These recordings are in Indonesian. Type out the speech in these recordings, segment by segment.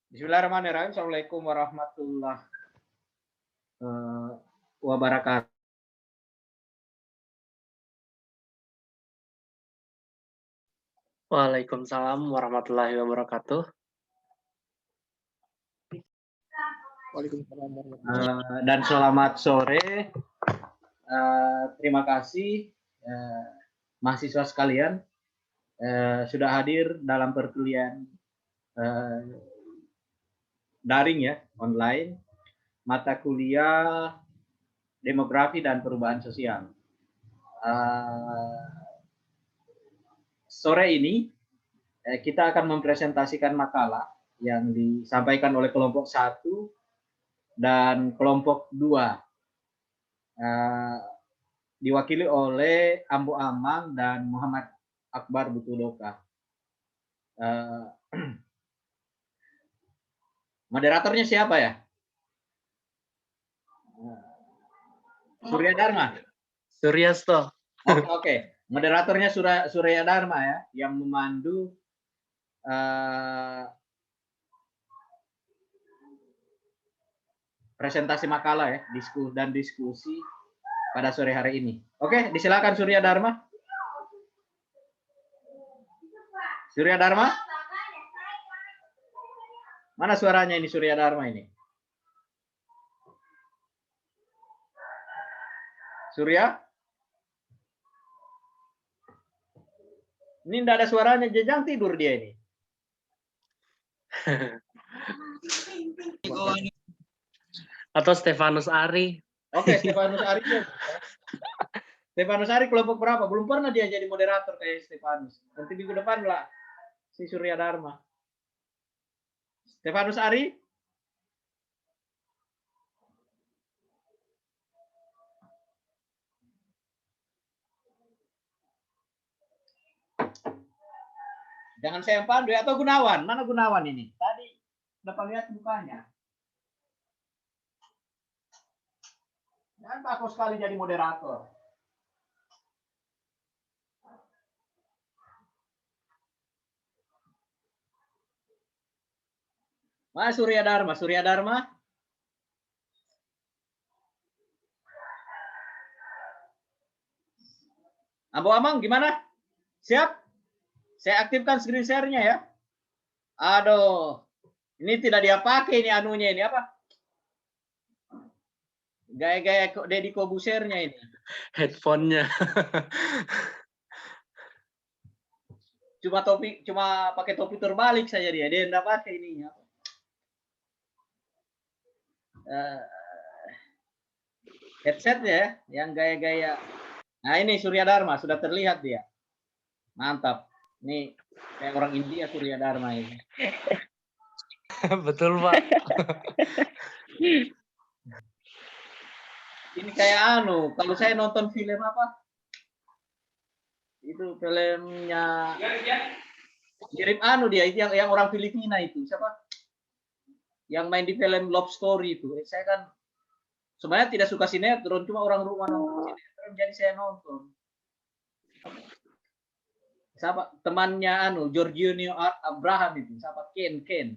Bismillahirrahmanirrahim. Assalamualaikum warahmatullahi wabarakatuh. Waalaikumsalam warahmatullahi wabarakatuh. Waalaikumsalam warahmatullahi Dan selamat sore. Terima kasih mahasiswa sekalian sudah hadir dalam perkuliahan daring ya, online, mata kuliah demografi dan perubahan sosial. Sore ini kita akan mempresentasikan makalah yang disampaikan oleh kelompok 1 dan kelompok 2, diwakili oleh Ambo Amang dan Muhammad Akbar Butudoka. Moderatornya siapa ya? Surya Dharma. Suryasto. Oke. Moderatornya Surya Dharma ya, yang memandu presentasi makalah ya, diskusi pada sore hari ini. Oke, disilakan Surya Dharma. Surya Dharma? Mana suaranya ini Surya Dharma ini? Surya? Ini enggak ada suaranya, jejang tidur dia ini. Atau Stefanus Ari. Oke, Stefanus Ari. Stefanus Ari kelompok berapa? Belum pernah dia jadi moderator kayak Stefanus. Nanti minggu depan lah si Surya Dharma. Stefanus Ari? Jangan saya yang pandu ya, atau Gunawan. Mana Gunawan ini? Tadi dapat lihat mukanya. Dan takut sekali jadi moderator. Mas Surya Dharma, Surya Dharma. Ambo Amang gimana? Siap? Saya aktifkan screen share-nya ya. Aduh. Ini tidak dia pakai ini anunya ini apa? Gaya-gaya Deddy Kobusernya ini. Headphone-nya. Cuma pakai topi terbalik saja dia. Dia enggak pakai ininya. Headset ya, yang gaya-gaya. Nah ini Surya Dharma sudah terlihat dia. Mantap. Ini kayak orang India Surya Dharma ini. Betul Pak. Ini kayak kalau saya nonton film apa? Itu filmnya mirip dia itu yang orang Filipina itu siapa? Yang main di film Love Story itu. Saya kan sebenarnya tidak suka sinetron, cuma orang rumah nonton sinetron, jadi saya nonton. Siapa temannya Giorgio Abraham itu, siapa? Ken.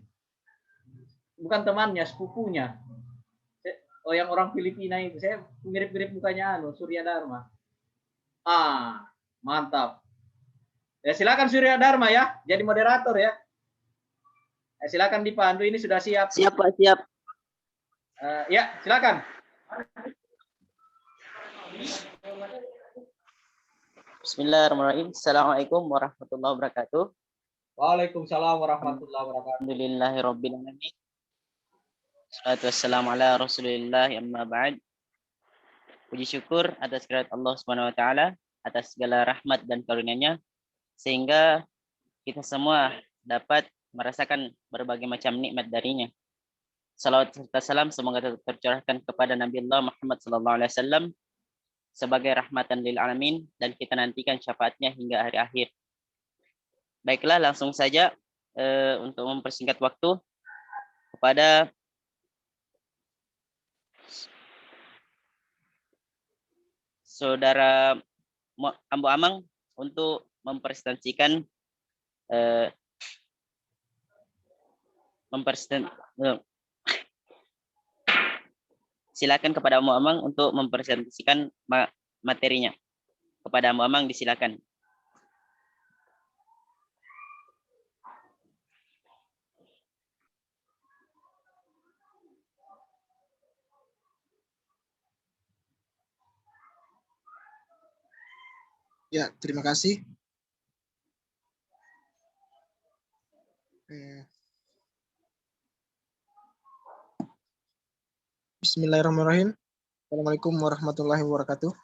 Bukan temannya, sepupunya. Oh, yang orang Filipina itu. Saya mirip-mirip mukanya Surya Dharma. Mantap. Ya silakan Surya Dharma ya, jadi moderator ya. Silakan dipandu, ini sudah siap. Siap Pak, siap. Ya, silakan. Bismillahirrahmanirrahim. Assalamualaikum warahmatullahi wabarakatuh. Waalaikumsalam warahmatullahi wabarakatuh. Alhamdulillahirabbil alamin. Wassalatu wassalamu ala Rasulillah amma ba'd. Puji syukur atas kehadirat Allah Subhanahu wa taala atas segala rahmat dan karunia-Nya sehingga kita semua dapat merasakan berbagai macam nikmat darinya. Salawat serta salam semoga tetap tercurahkan kepada Nabi Allah Muhammad SAW sebagai rahmatan lil alamin dan kita nantikan syafaatnya hingga hari akhir. Baiklah, langsung saja untuk mempersingkat waktu kepada Saudara Ambo Amang untuk mempresentasikan Silakan kepada Muhammad untuk mempresentasikan materinya. Kepada Muhammad disilakan. Ya, terima kasih. Bismillahirrahmanirrahim. Assalamualaikum warahmatullahi wabarakatuh.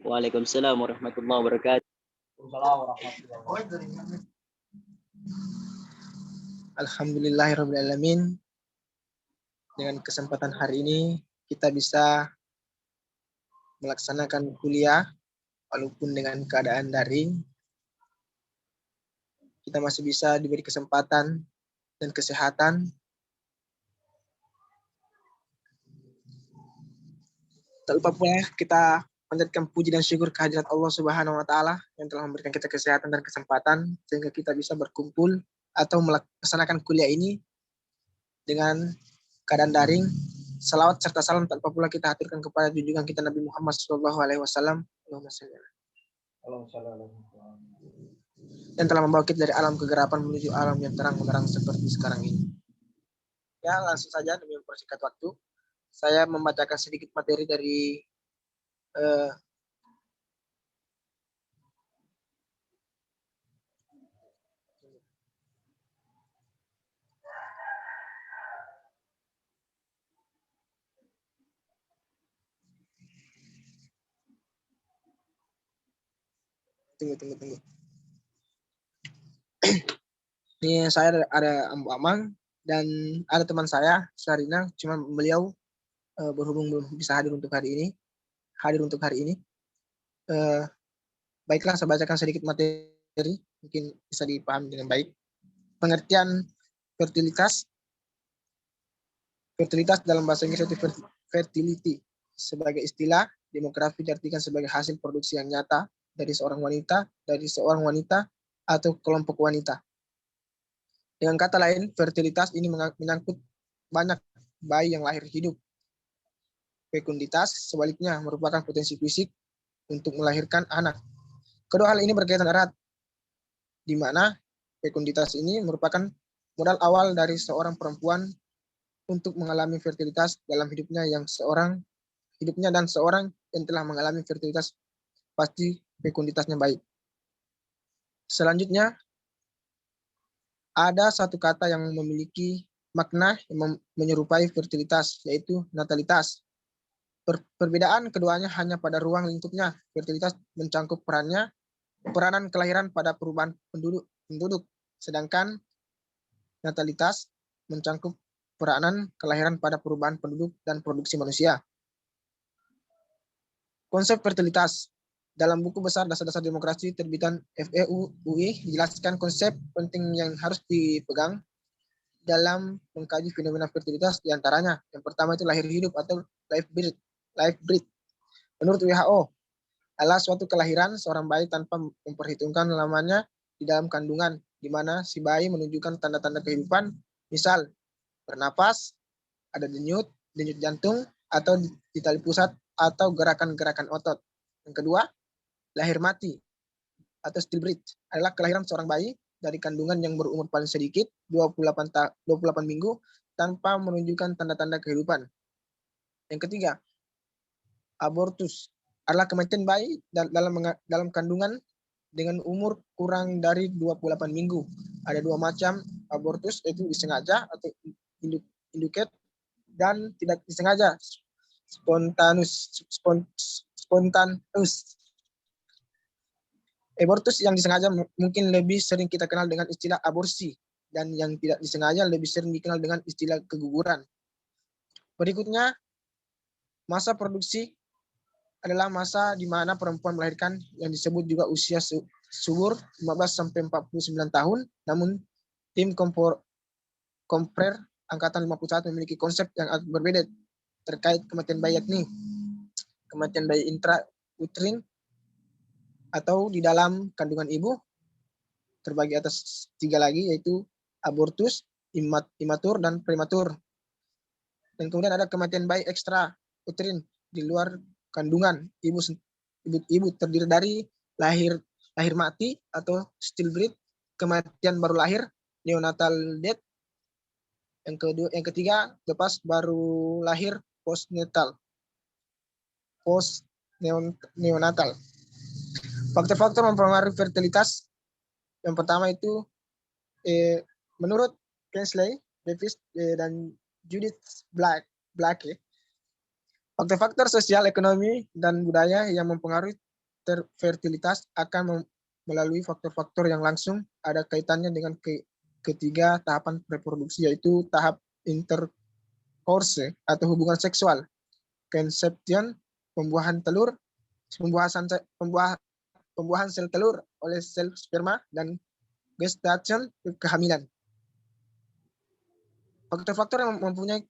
Waalaikumsalam warahmatullahi wabarakatuh. Alhamdulillahirrahmanirrahim. Dengan kesempatan hari ini kita bisa melaksanakan kuliah walaupun dengan keadaan daring. Kita masih bisa diberi kesempatan dan kesehatan. Tak lupa pula kita panjatkan puji dan syukur kehadirat Allah Subhanahu wa taala yang telah memberikan kita kesehatan dan kesempatan sehingga kita bisa berkumpul atau melaksanakan kuliah ini dengan keadaan daring. Salawat serta salam tak lupa pula kita haturkan kepada junjungan kita Nabi Muhammad SAW yang telah membawa kita dari alam kegelapan menuju alam yang terang benderang seperti sekarang ini. Ya, langsung saja demi mempersingkat waktu, saya membacakan sedikit materi dari tunggu. Ini saya ada Ambu Amang dan ada teman saya Sarina, cuma beliau berhubung belum bisa hadir untuk hari ini. Baiklah, saya bacakan sedikit materi, mungkin bisa dipahami dengan baik. Pengertian fertilitas. Fertilitas dalam bahasa Inggris itu fertility sebagai istilah demografi diartikan sebagai hasil produksi yang nyata dari seorang wanita atau kelompok wanita. Dengan kata lain, fertilitas ini menyangkut banyak bayi yang lahir hidup. Fekunditas sebaliknya merupakan potensi fisik untuk melahirkan anak. Kedua hal ini berkaitan erat, di mana fekunditas ini merupakan modal awal dari seorang perempuan untuk mengalami fertilitas dalam hidupnya dan seorang yang telah mengalami fertilitas pasti fekunditasnya baik. Selanjutnya, ada satu kata yang memiliki makna yang menyerupai fertilitas, yaitu natalitas. Perbedaan keduanya hanya pada ruang lingkupnya. Fertilitas mencangkup peranan kelahiran pada perubahan penduduk, sedangkan natalitas mencangkup peranan kelahiran pada perubahan penduduk dan produksi manusia. Konsep fertilitas. Dalam buku besar Dasar-Dasar Demokrasi terbitan FEUI dijelaskan konsep penting yang harus dipegang dalam mengkaji fenomena fertilitas, diantaranya yang pertama itu lahir hidup atau live birth. Menurut WHO adalah suatu kelahiran seorang bayi tanpa memperhitungkan lamanya di dalam kandungan, di mana si bayi menunjukkan tanda-tanda kehidupan, misal bernapas, ada denyut jantung atau di tali pusat atau gerakan-gerakan otot. Yang kedua, lahir mati atau stillbirth adalah kelahiran seorang bayi dari kandungan yang berumur paling sedikit 28 minggu tanpa menunjukkan tanda-tanda kehidupan. Yang ketiga, abortus adalah kematian bayi dalam kandungan dengan umur kurang dari 28 minggu. Ada dua macam abortus, yaitu disengaja atau induced dan tidak disengaja, spontanus. Abortus yang disengaja mungkin lebih sering kita kenal dengan istilah aborsi, dan yang tidak disengaja lebih sering dikenal dengan istilah keguguran. Berikutnya, masa produksi adalah masa di mana perempuan melahirkan yang disebut juga usia subur 15-49 tahun, namun tim Komprer Angkatan 51 memiliki konsep yang agak berbeda terkait kematian bayi, yakni kematian bayi intrauterin atau di dalam kandungan ibu, terbagi atas 3 lagi, yaitu abortus, imatur dan prematur. Dan kemudian ada kematian bayi ekstra uterin di luar kandungan. Ibu terdiri dari lahir mati atau stillbirth, kematian baru lahir, neonatal death. Yang ketiga, lepas baru lahir, neonatal. Faktor-faktor mempengaruhi fertilitas. Yang pertama itu menurut Kingsley, Davis, dan Judith Black, faktor-faktor sosial, ekonomi, dan budaya yang mempengaruhi fertilitas akan melalui faktor-faktor yang langsung ada kaitannya dengan ketiga tahapan reproduksi, yaitu tahap intercourse atau hubungan seksual, conception, pembuahan sel telur oleh sel sperma, dan gestation, kehamilan. Faktor-faktor yang mempunyai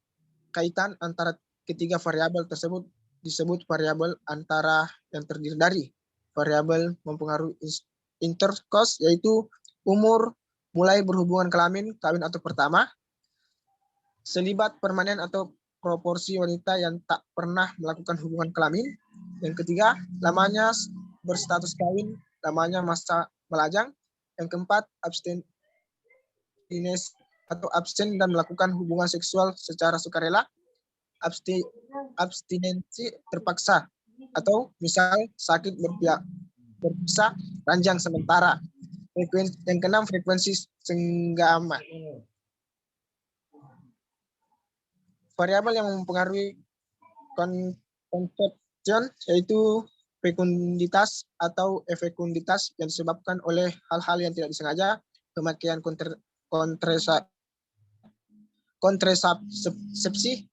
kaitan antara ketiga variabel tersebut disebut variabel antara yang terdiri dari variabel mempengaruhi intercourse, yaitu umur mulai berhubungan kelamin, kawin atau pertama, selibat permanen atau proporsi wanita yang tak pernah melakukan hubungan kelamin. Yang ketiga, lamanya berstatus kawin, lamanya masa melajang. Yang keempat, abstinensi atau absen dan melakukan hubungan seksual secara sukarela. Abstinensi terpaksa atau misal sakit berpisah ranjang sementara. Yang keenam, frekuensi senggama. Variabel yang mempengaruhi conception yaitu fekunditas atau efekunditas yang disebabkan oleh hal-hal yang tidak disengaja, pemakaian kontrasepsi.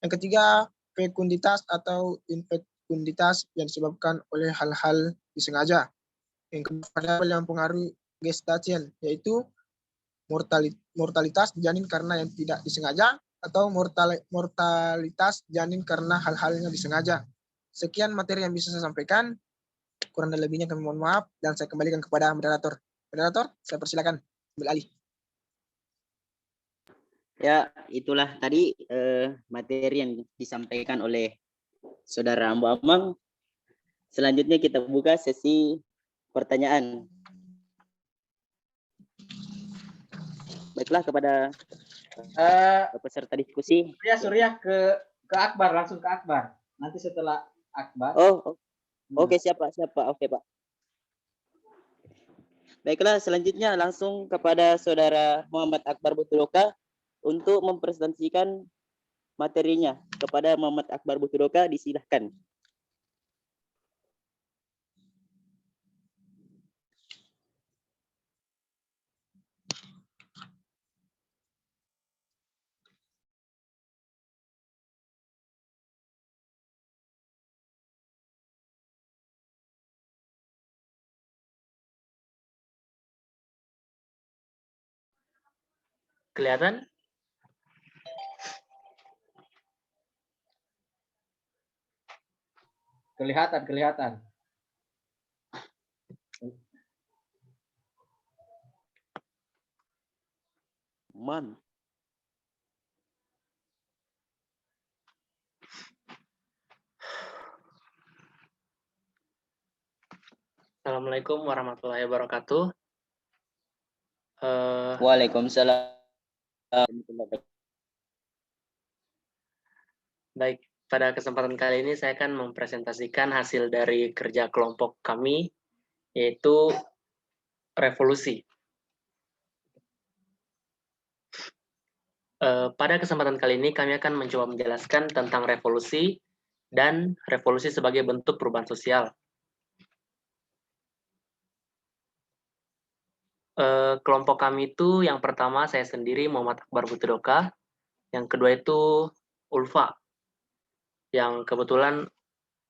Yang ketiga, fekunditas atau infekunditas yang disebabkan oleh hal-hal disengaja. Yang kedua, variabel yang mempengaruhi gestation yaitu mortalitas janin karena yang tidak disengaja atau mortalitas janin karena hal-halnya disengaja. Sekian materi yang bisa saya sampaikan. Kurang dan lebihnya kami mohon maaf dan saya kembalikan kepada moderator. Moderator, saya persilakan ambil alih. Ya, itulah tadi materi yang disampaikan oleh Saudara Ambo Amang. Selanjutnya kita buka sesi pertanyaan. Baiklah, kepada peserta diskusi. Surya ke Akbar, langsung ke Akbar. Nanti setelah Akbar. Oke, siapa? Oke, Pak. Baiklah, selanjutnya langsung kepada Saudara Muhammad Akbar Buturoka untuk mempresentasikan materinya. Kepada Muhammad Akbar Buturoka, disilahkan. Kelihatan? Kelihatan. Man. Assalamualaikum warahmatullahi wabarakatuh. Waalaikumsalam. Baik, pada kesempatan kali ini saya akan mempresentasikan hasil dari kerja kelompok kami, yaitu revolusi. Pada kesempatan kali ini kami akan mencoba menjelaskan tentang revolusi dan revolusi sebagai bentuk perubahan sosial. Kelompok kami itu yang pertama saya sendiri Muhammad Akbar Buturoka, yang kedua itu Ulfa, yang kebetulan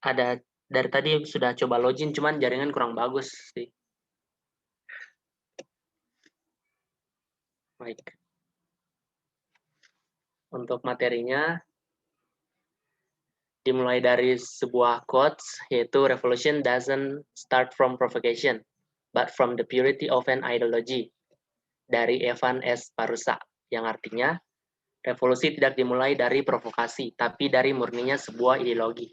ada dari tadi sudah coba login cuman jaringan kurang bagus sih. Baik. Untuk materinya dimulai dari sebuah quotes, yaitu revolution doesn't start from provocation but from the purity of an ideology, dari Evan S. Parusa. yang artinya revolusi tidak dimulai dari provokasi, tapi dari murninya sebuah ideologi.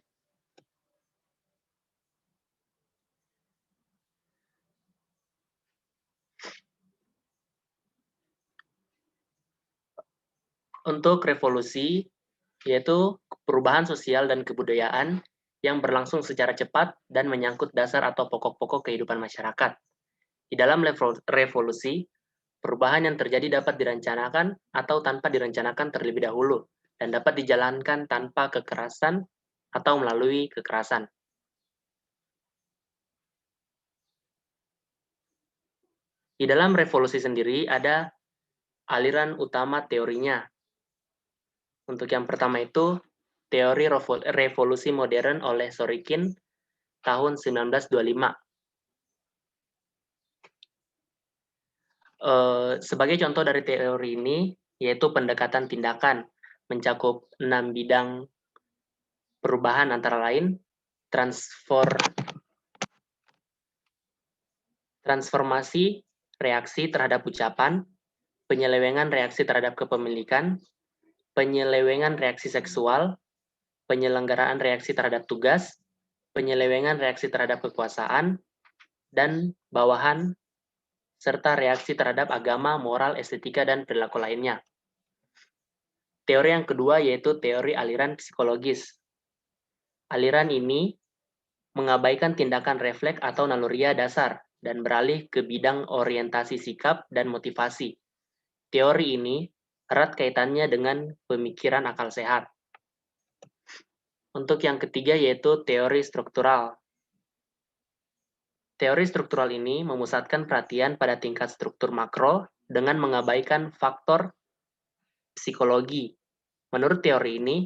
Untuk revolusi, yaitu perubahan sosial dan kebudayaan yang berlangsung secara cepat dan menyangkut dasar atau pokok-pokok kehidupan masyarakat. Di dalam revolusi, perubahan yang terjadi dapat direncanakan atau tanpa direncanakan terlebih dahulu, dan dapat dijalankan tanpa kekerasan atau melalui kekerasan. Di dalam revolusi sendiri ada aliran utama teorinya. Untuk yang pertama itu, teori revolusi modern oleh Sorokin tahun 1925. Sebagai contoh dari teori ini, yaitu pendekatan tindakan, mencakup 6 bidang perubahan antara lain, transformasi reaksi terhadap ucapan, penyelewengan reaksi terhadap kepemilikan, penyelewengan reaksi seksual, penyelenggaraan reaksi terhadap tugas, penyelewengan reaksi terhadap kekuasaan, dan bawahan, serta reaksi terhadap agama, moral, estetika, dan perilaku lainnya. Teori yang kedua yaitu teori aliran psikologis. Aliran ini mengabaikan tindakan refleks atau naluriah dasar dan beralih ke bidang orientasi sikap dan motivasi. Teori ini erat kaitannya dengan pemikiran akal sehat. Untuk yang ketiga yaitu teori struktural. Teori struktural ini memusatkan perhatian pada tingkat struktur makro dengan mengabaikan faktor psikologi. Menurut teori ini,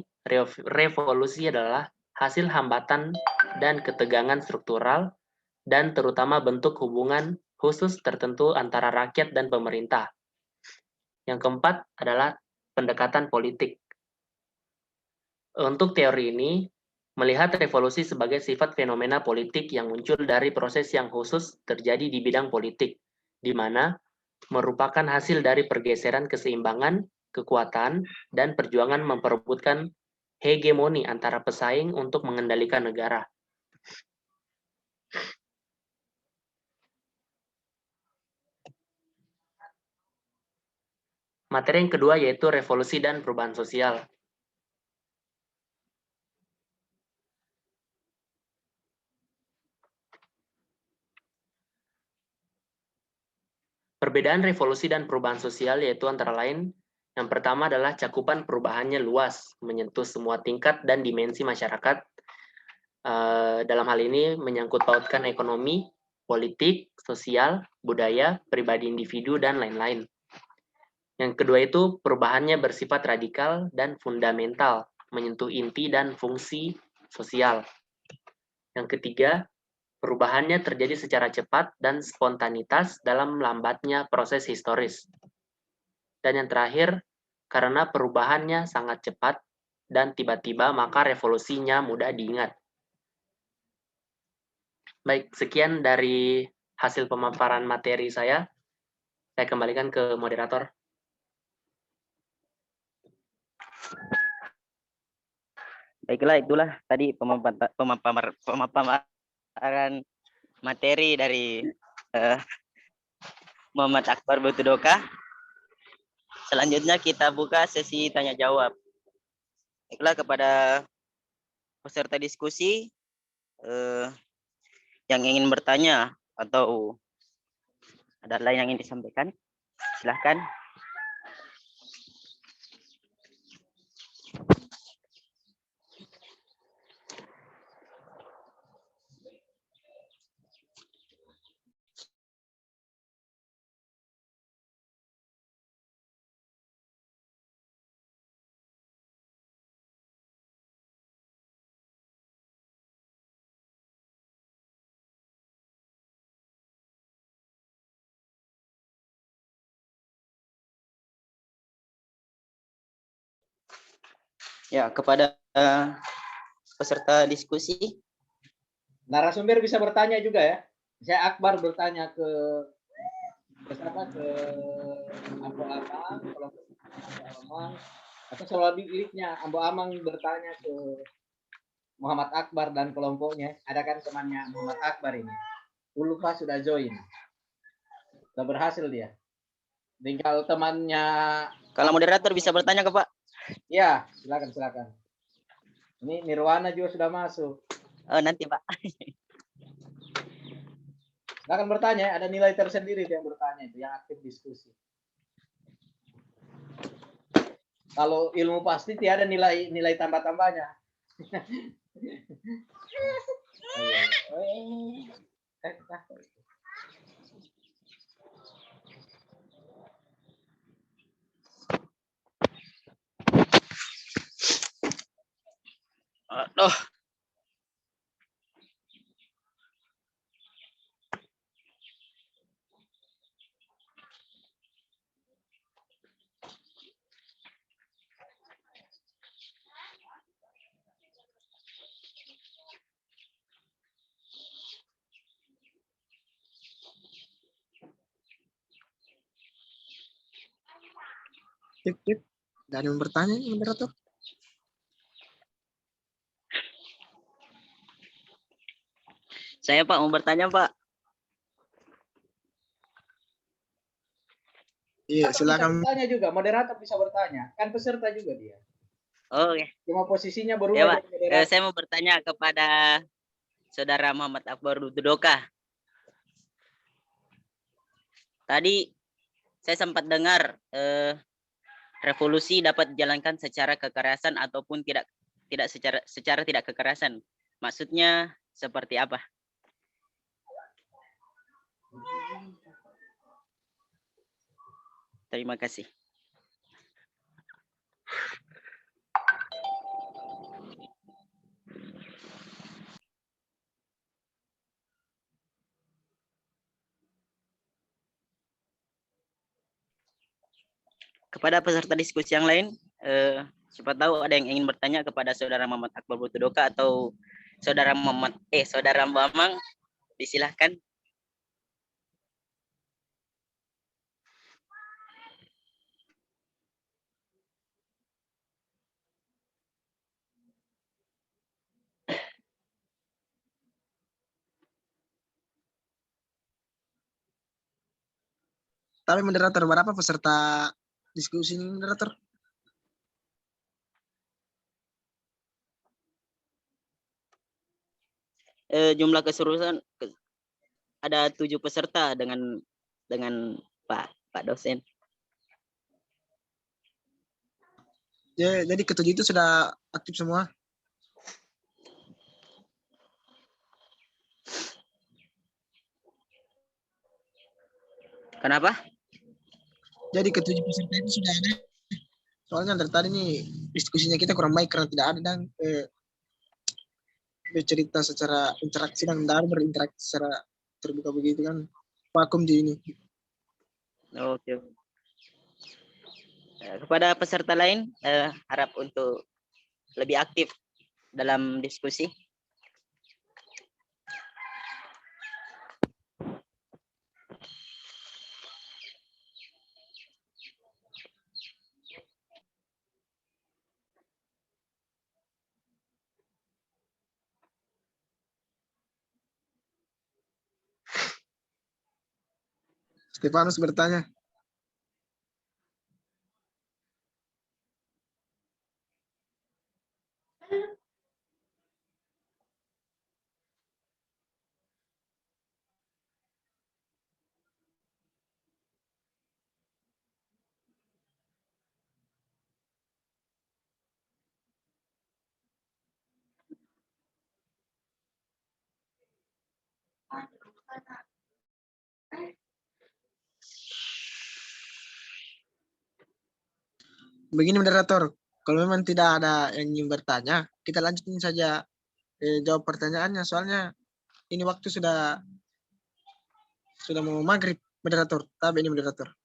revolusi adalah hasil hambatan dan ketegangan struktural dan terutama bentuk hubungan khusus tertentu antara rakyat dan pemerintah. Yang keempat adalah pendekatan politik. Untuk teori ini, melihat revolusi sebagai sifat fenomena politik yang muncul dari proses yang khusus terjadi di bidang politik, di mana merupakan hasil dari pergeseran keseimbangan, kekuatan, dan perjuangan memperebutkan hegemoni antara pesaing untuk mengendalikan negara. Materi yang kedua yaitu revolusi dan perubahan sosial. Perbedaan revolusi dan perubahan sosial yaitu antara lain, yang pertama adalah cakupan perubahannya luas, menyentuh semua tingkat dan dimensi masyarakat. Dalam hal ini menyangkut pautkan ekonomi, politik, sosial, budaya, pribadi individu, dan lain-lain. Yang kedua itu perubahannya bersifat radikal dan fundamental, menyentuh inti dan fungsi sosial. Yang ketiga, perubahannya terjadi secara cepat dan spontanitas dalam lambatnya proses historis. Dan yang terakhir, karena perubahannya sangat cepat dan tiba-tiba, maka revolusinya mudah diingat. Baik, sekian dari hasil pemaparan materi saya. Saya kembalikan ke moderator. Baiklah, itulah tadi pemaparan materi dari Muhammad Akbar Butudoka. Selanjutnya kita buka sesi tanya jawab. Baiklah, kepada peserta diskusi yang ingin bertanya atau ada lain yang ingin disampaikan, silahkan. Ya, kepada peserta diskusi. Narasumber bisa bertanya juga ya. Saya Akbar bertanya ke apa-apa. Amang atau selanjutnya Ambo Amang bertanya ke Muhammad Akbar dan kelompoknya. Ada kan temannya Muhammad Akbar ini. Ulfa sudah join. Sudah berhasil dia. Tinggal temannya. Kalau moderator bisa bertanya ke Pak. Ya, silakan. Ini Nirwana juga sudah masuk. Oh, nanti Pak. Silakan bertanya, ada nilai tersendiri yang bertanya itu, yang aktif diskusi. Kalau ilmu pasti tiada nilai tambah-tambahnya. Aduh. Cek. Nggak ada yang bertanya nih, moderator. Saya Pak mau bertanya Pak. Iya, silakan. Bisa bertanya juga, moderator bisa bertanya. Kan peserta juga dia. Oh, oke. Cuma posisinya Ya berubah Pak, jadi moderator. saya mau bertanya kepada Saudara Muhammad Akbar Butudoka. Tadi saya sempat dengar revolusi dapat dijalankan secara kekerasan ataupun tidak secara tidak kekerasan. Maksudnya seperti apa? Terima kasih. Kepada peserta diskusi yang lain, siapa tahu ada yang ingin bertanya kepada Saudara Muhammad Akbar Butudoka atau Saudara Bamang, disilahkan. Tapi moderator, berapa peserta diskusi ini, moderator? Jumlah keseluruhan ada 7 peserta dengan Pak dosen. Jadi ketujuh itu sudah aktif semua. Kenapa? Jadi ketujuh peserta itu sudah ada. Soalnya dari tadi nih diskusinya kita kurang baik karena tidak ada dan bercerita secara interaksi dan tidak berinteraksi secara terbuka begitu kan. Vakum di ini. Oke. Kepada peserta lain, harap untuk lebih aktif dalam diskusi. Stefanus bertanya. Begini moderator, kalau memang tidak ada yang ingin bertanya, kita lanjutin saja jawab pertanyaannya. Soalnya ini waktu sudah mau maghrib, moderator. Tapi ini moderator.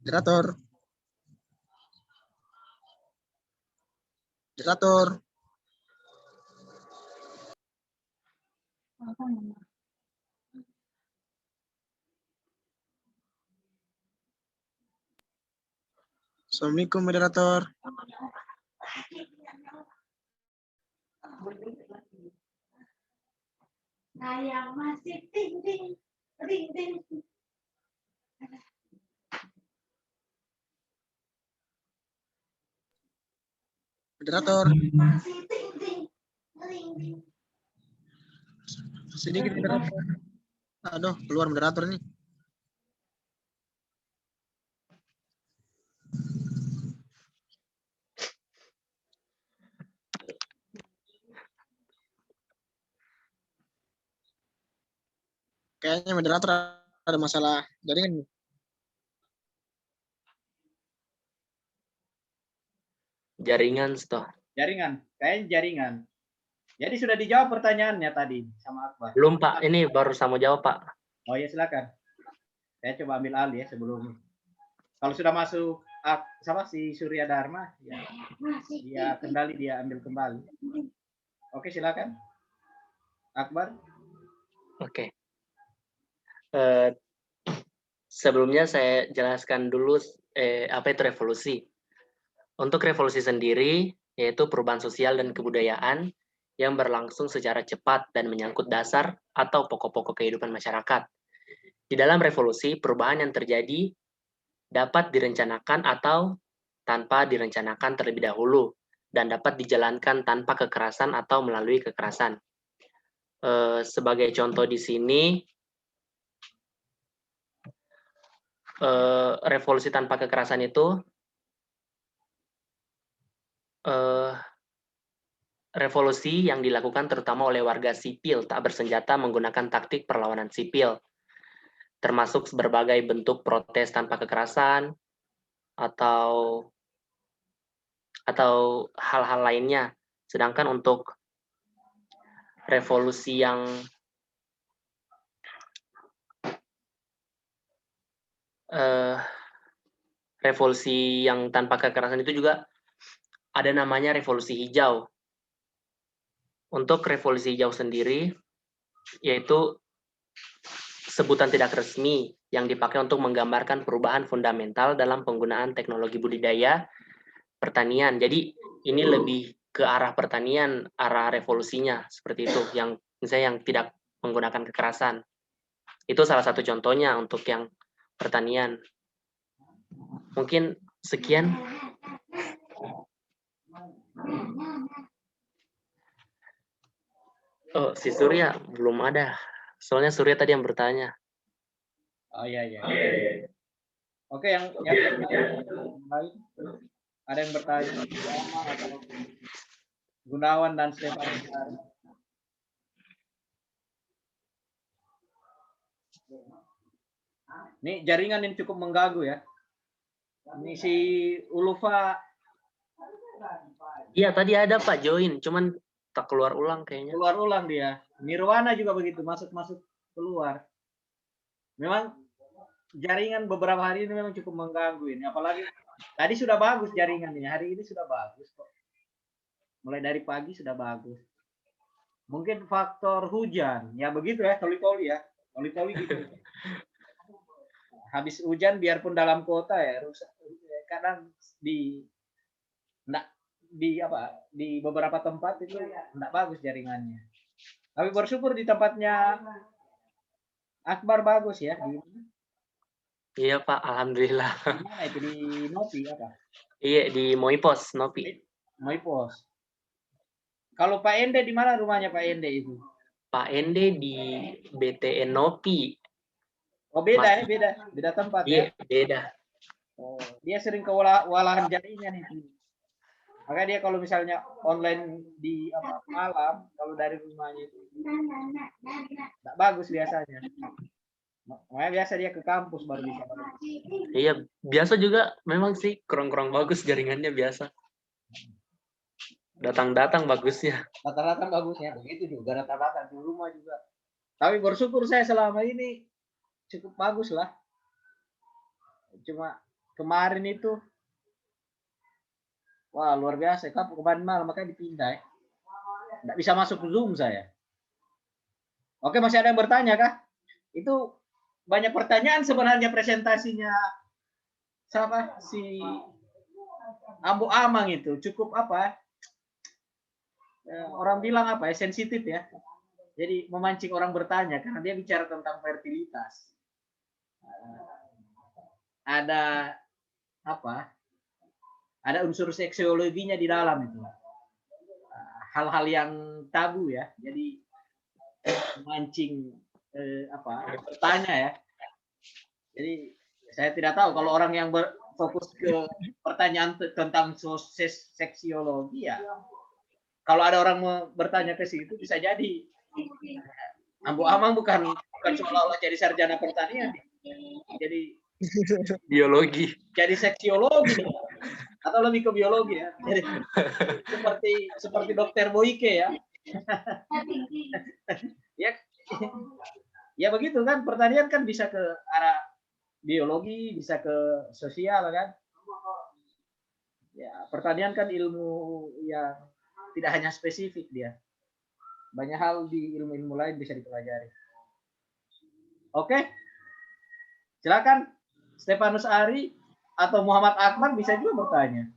Moderator. Moderator. Assalamualaikum moderator. Saya masih ting ting ting ting. Moderator, Masih ting ting ting ting. sedikit moderator. Aduh, keluar moderator nih. Kayaknya moderator ada masalah jaringan. Jaringan, toh. Jaringan, kayaknya jaringan. Jadi sudah dijawab pertanyaannya tadi sama Akbar. Belum, Pak. Ini baru saya mau jawab, Pak. Oh ya silakan. Saya coba ambil alih ya sebelum. Kalau sudah masuk sama si Surya Dharma, ya, dia kendali dia ambil kembali. Oke silakan. Akbar. Oke. Sebelumnya saya jelaskan dulu apa itu revolusi. Untuk revolusi sendiri, yaitu perubahan sosial dan kebudayaan yang berlangsung secara cepat dan menyangkut dasar atau pokok-pokok kehidupan masyarakat. Di dalam revolusi, perubahan yang terjadi dapat direncanakan atau tanpa direncanakan terlebih dahulu, dan dapat dijalankan tanpa kekerasan atau melalui kekerasan. Sebagai contoh di sini, revolusi tanpa kekerasan itu revolusi yang dilakukan terutama oleh warga sipil tak bersenjata menggunakan taktik perlawanan sipil, termasuk berbagai bentuk protes tanpa kekerasan atau hal-hal lainnya. Sedangkan untuk revolusi yang tanpa kekerasan itu juga ada namanya revolusi hijau. Untuk revolusi hijau sendiri, yaitu sebutan tidak resmi yang dipakai untuk menggambarkan perubahan fundamental dalam penggunaan teknologi budidaya pertanian. Jadi ini lebih ke arah pertanian, arah revolusinya seperti itu, yang misalnya yang tidak menggunakan kekerasan. Itu salah satu contohnya untuk yang pertanian. Mungkin sekian. Oh, si Surya belum ada. Soalnya Surya tadi yang bertanya. Oh iya iya. Oke yang lain ada yang bertanya atau Gunawan dan Stefan. Ini jaringan yang cukup mengganggu ya. Ini si Ulfa. Iya tadi ada Pak join, cuman tak keluar ulang kayaknya. Keluar ulang dia. Nirwana juga begitu, masuk keluar. Memang jaringan beberapa hari ini memang cukup mengganggu ini. Apalagi tadi sudah bagus jaringan ini, hari ini sudah bagus kok. Mulai dari pagi sudah bagus. Mungkin faktor hujan, ya begitu ya, toli-toli ya. Toli-toli gitu. Habis hujan biarpun dalam kota ya rusak. Kadang di beberapa tempat itu enggak bagus jaringannya. Tapi bersyukur di tempatnya Akbar bagus ya. Iya Pak, alhamdulillah. Di mana itu di Nopi apa? Iya di Moipos, Nopi. Moipos. Kalau Pak Ende di mana rumahnya Pak Ende itu? Pak Ende di BTN Nopi. Oh beda ya, beda tempat ya. Iya, beda. Oh, dia sering ke walahan jaringan itu. Maka dia kalau misalnya online di malam, kalau dari rumahnya itu tidak bagus biasanya. Makanya biasa dia ke kampus baru bisa. Iya, biasa juga memang sih kurang-kurang bagus jaringannya biasa. Datang-datang bagusnya. Rata-rata bagusnya, begitu juga rata-rata di rumah juga. Tapi bersyukur saya selama ini cukup bagus lah. Cuma kemarin itu wah luar biasa, kemarin malam makanya dipindah ya. Nggak bisa masuk Zoom saya. Oke, masih ada yang bertanya kah? Itu banyak pertanyaan sebenarnya presentasinya siapa si Ambu Amang itu cukup apa? Orang bilang apa ya, sensitif ya. Jadi memancing orang bertanya karena dia bicara tentang fertilitas. Ada apa? Ada unsur seksiologinya di dalam itu. Hal-hal yang tabu ya. Jadi memancing bertanya ya. Jadi saya tidak tahu kalau orang yang berfokus ke pertanyaan tentang seksiologi ya. Kalau ada orang bertanya ke situ bisa jadi Ambu Amang bukan seolah-olah jadi sarjana pertanian, jadi Biologi. jadi seksiologi atau lebih ke biologi ya. Jadi, seperti dokter Boyke ya. Ya, ya begitu kan, pertanian kan bisa ke arah biologi, bisa ke sosial kan. Ya, pertanian kan ilmu yang tidak hanya spesifik dia. Banyak hal di ilmu-ilmu lain bisa dipelajari. Oke. Silakan Stefanus Ari atau Muhammad Akbar bisa juga bertanya.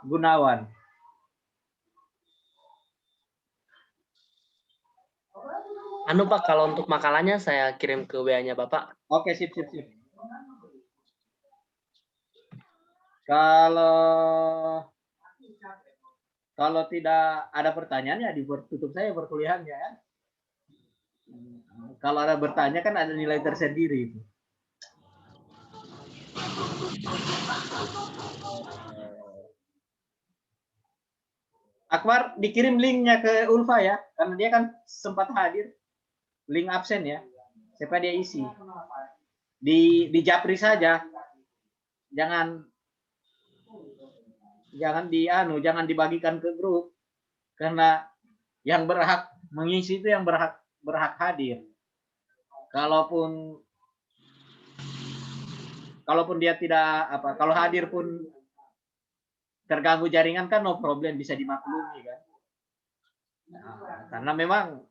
Gunawan. Anu Pak, kalau untuk makalahnya saya kirim ke WA-nya Bapak. Oke, sip. Kalau tidak ada pertanyaan ya ditutup saya perkuliahannya ya. Kalau ada bertanya kan ada nilai tersendiri itu. Akbar dikirim linknya ke Ulfa ya, karena dia kan sempat hadir. Link absen ya, siapa dia isi. Di japri saja, jangan jangan dibagikan ke grup, karena yang berhak mengisi itu yang berhak hadir. Kalaupun dia tidak kalau hadir pun terganggu jaringan kan no problem, bisa dimaklumi kan. Nah, karena memang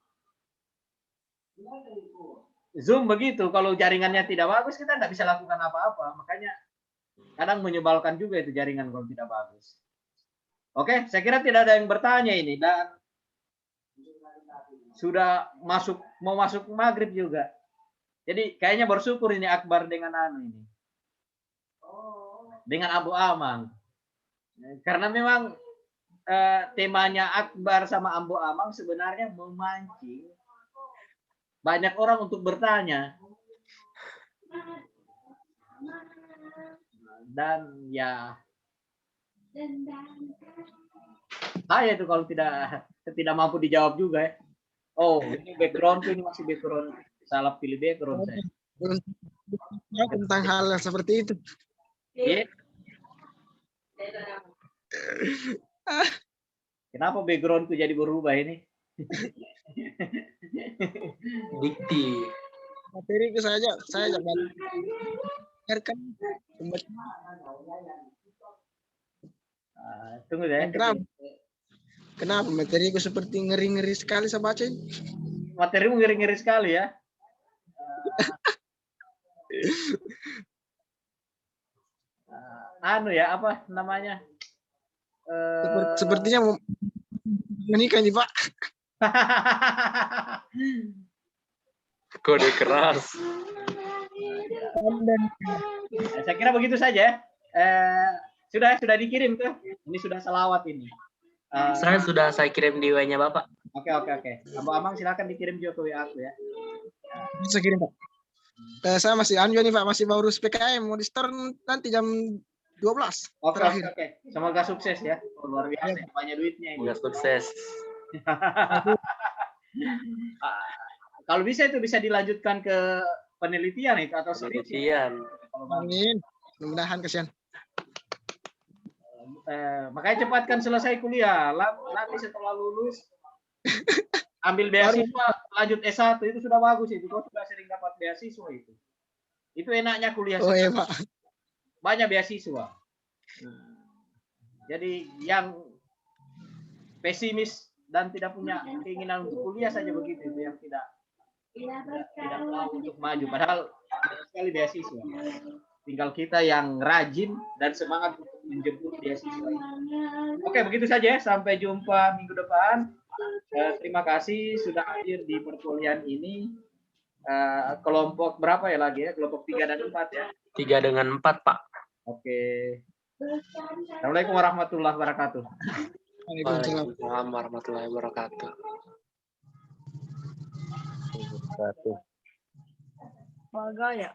Zoom begitu, kalau jaringannya tidak bagus kita nggak bisa lakukan apa-apa, makanya kadang menyebalkan juga itu jaringan kalau tidak bagus. Oke, saya kira tidak ada yang bertanya ini dan sudah mau masuk maghrib juga. Jadi kayaknya bersyukur ini Akbar dengan ini. Dengan Abu Amang. Karena memang temanya Akbar sama Abu Amang sebenarnya memancing banyak orang untuk bertanya. Dan ya saya itu kalau tidak mampu dijawab juga ya. Oh, ini background ini masih background, salah pilih background saya. Tentang hal yang seperti itu. Yeah. Kenapa backgroundku jadi berubah ini? Dikti. Materi itu saya biarkan. Tunggu ya. Kenapa materiku seperti ngeri-ngeri sekali saya baca? Materimu ngeri-ngeri sekali ya. Ya apa namanya? Sepertinya menikah nih Pak. Kode keras. Saya kira begitu saja. Sudah dikirim tuh. Ini sudah selawat ini. Saya kirim di WA-nya Bapak. Oke. Abu Amang silakan dikirim juga ke WA aku ya. Bisa kirim Pak. Saya masih nih Pak, masih baru PKM, mau di start nanti jam 12. Oke. Semoga sukses ya. Luar biasa, banyak duitnya ini. Semoga sukses. Kalau bisa itu bisa dilanjutkan ke penelitian itu atau penelitian. Amin. Mudah-mudahan kasihan. Makanya cepatkan selesai kuliah. Nanti setelah lulus ambil beasiswa lanjut S1 itu sudah bagus itu. Kau sudah sering dapat beasiswa itu. Itu enaknya kuliah. Oh iya Pak. Banyak beasiswa. Jadi yang pesimis dan tidak punya keinginan untuk kuliah saja begitu itu yang tidak tidak mau untuk maju. Padahal banyak sekali beasiswa. Tinggal kita yang rajin dan semangat untuk menjemput beasiswa. Oke, begitu saja. Sampai jumpa minggu depan. Terima kasih sudah hadir di perkuliahan ini. Kelompok berapa ya lagi ya? Kelompok 3 dan 4 ya? 3 dengan 4, Pak. Oke. Assalamualaikum warahmatullahi wabarakatuh. Waalaikumsalam. Waalaikumsalam warahmatullahi wabarakatuh. Bagus. Baga ya.